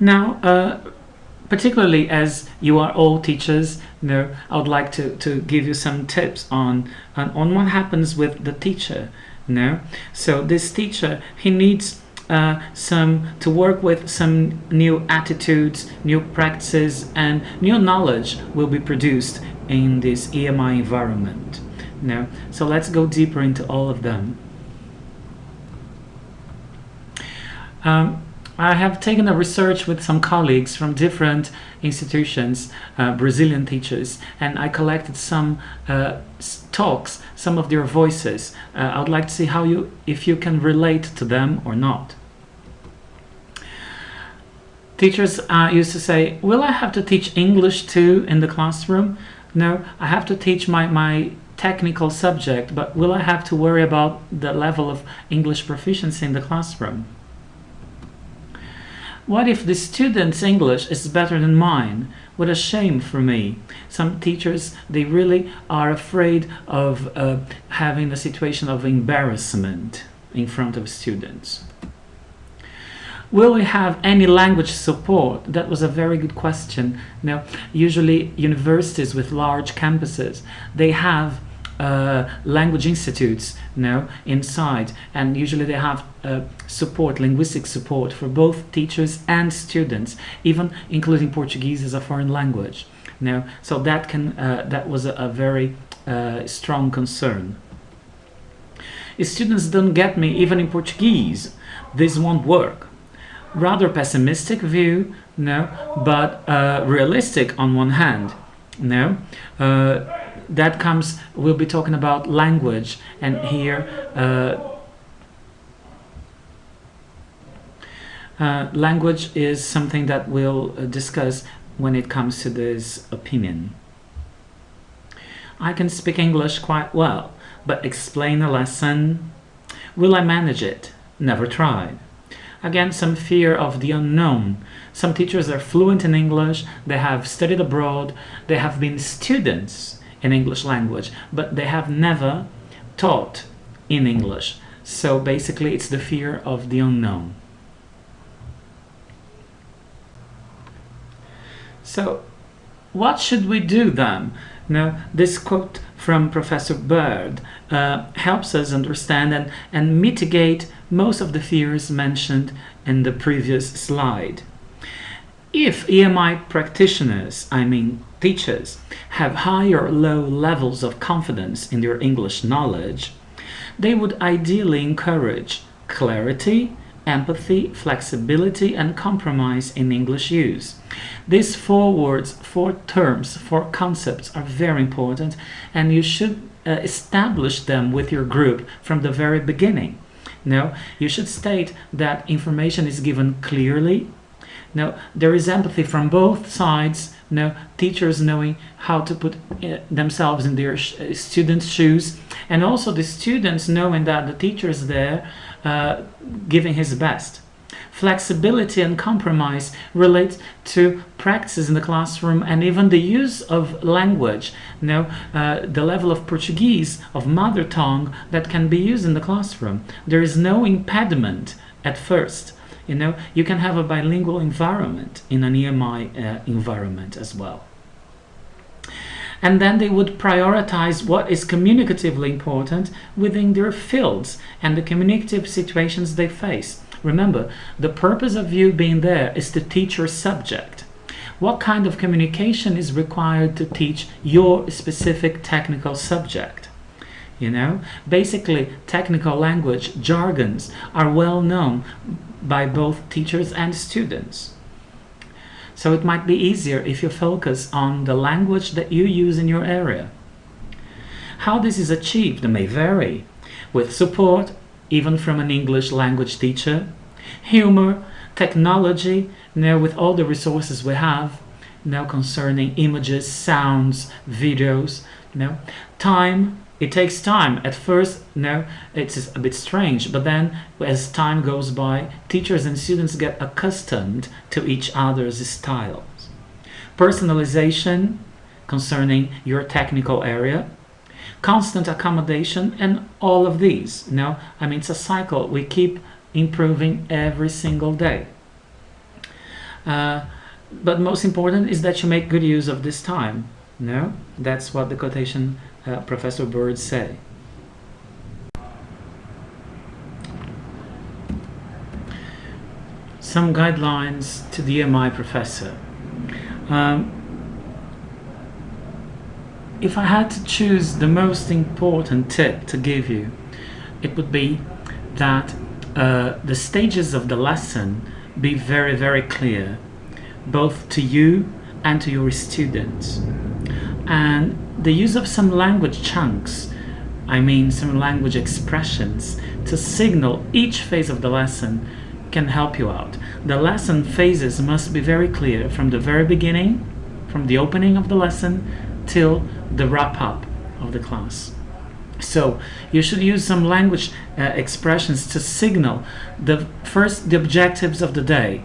Now, particularly as you are all teachers, I would like to give you some tips on what happens with the teacher. So this teacher, he needs to work with some new attitudes, new practices, and new knowledge will be produced in this EMI environment. So let's go deeper into all of them. I have taken a research with some colleagues from different institutions, Brazilian teachers, and I collected some talks, some of their voices. I would like to see if you can relate to them or not. Teachers used to say, will I have to teach English too in the classroom? No, I have to teach my technical subject, but will I have to worry about the level of English proficiency in the classroom? What if the student's English is better than mine? What a shame for me. Some teachers, they really are afraid of having a situation of embarrassment in front of students. Will we have any language support? That was a very good question. Usually universities with large campuses, they have language institutes inside, and usually they have linguistic support for both teachers and students, even including Portuguese as a foreign language. So that was a very strong concern. If students don't get me even in Portuguese, this won't work. Rather pessimistic view, but realistic on one hand. We'll be talking about language, and here language is something that we'll discuss when it comes to this opinion. I can speak English quite well, but explain a lesson? Will I manage it? Never tried. Again, some fear of the unknown. Some teachers are fluent in English, they have studied abroad, they have been students in English language, but they have never taught in English. So basically it's the fear of the unknown. So what should we do then? This quote from Professor Bird helps us understand and mitigate most of the fears mentioned in the previous slide. If EMI practitioners, teachers, have high or low levels of confidence in their English knowledge, they would ideally encourage clarity, empathy, flexibility, and compromise in English use. These 4 words, 4 terms, 4 concepts are very important, and you should establish them with your group from the very beginning. You should state that information is given clearly. There is empathy from both sides. Teachers knowing how to put themselves in their students' shoes, and also the students knowing that the teacher is there giving his best. Flexibility and compromise relate to practices in the classroom and even the use of language. The level of Portuguese, of mother tongue, that can be used in the classroom. There is no impediment at first. You can have a bilingual environment in an EMI environment as well. And then they would prioritize what is communicatively important within their fields and the communicative situations they face. Remember, the purpose of you being there is to teach your subject. What kind of communication is required to teach your specific technical subject? Basically, technical language jargons are well known by both teachers and students. So it might be easier if you focus on the language that you use in your area. How this is achieved may vary, with support even from an English language teacher, humor, technology, with all the resources we have, concerning images, sounds, videos, time. It takes time. At first, it's a bit strange, but then as time goes by, teachers and students get accustomed to each other's styles. Personalization concerning your technical area, constant accommodation, and all of these. It's a cycle. We keep improving every single day. But most important is that you make good use of this time. No, that's what the quotation Professor Bird say. Some guidelines to the EMI professor. If I had to choose the most important tip to give you, it would be that the stages of the lesson be very, very clear, both to you and to your students. And the use of some language chunks, I mean some language expressions, to signal each phase of the lesson can help you out. The lesson phases must be very clear from the very beginning, from the opening of the lesson till the wrap up of the class. So you should use some language expressions to signal the objectives of the day,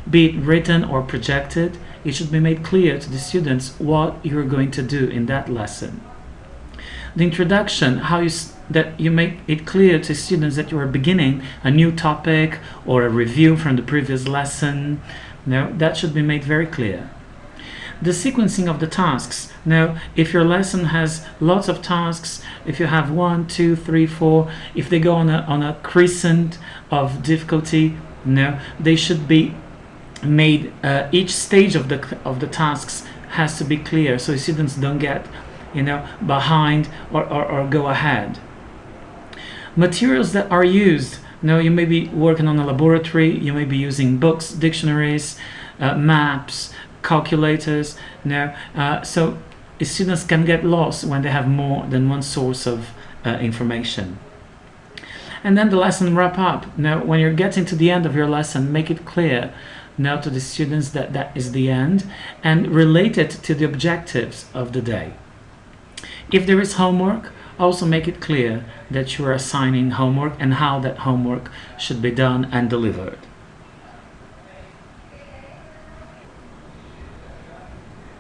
be it written or projected. It should be made clear to the students what you're going to do in that lesson. The introduction, that you make it clear to students that you are beginning a new topic or a review from the previous lesson. That should be made very clear. The sequencing of the tasks. Now, if your lesson has lots of tasks, if you have 1, 2, 3, 4, if they go on a crescent of difficulty, they should be made. Each stage of the tasks has to be clear, so students don't get, behind or go ahead. Materials that are used. Now, you may be working on a laboratory. You may be using books, dictionaries, maps, calculators. So students can get lost when they have more than one source of information. And then the lesson wrap up. Now, when you're getting to the end of your lesson, make it clear to the students that is the end, and relate it to the objectives of the day. If there is homework, also make it clear that you are assigning homework and how that homework should be done and delivered.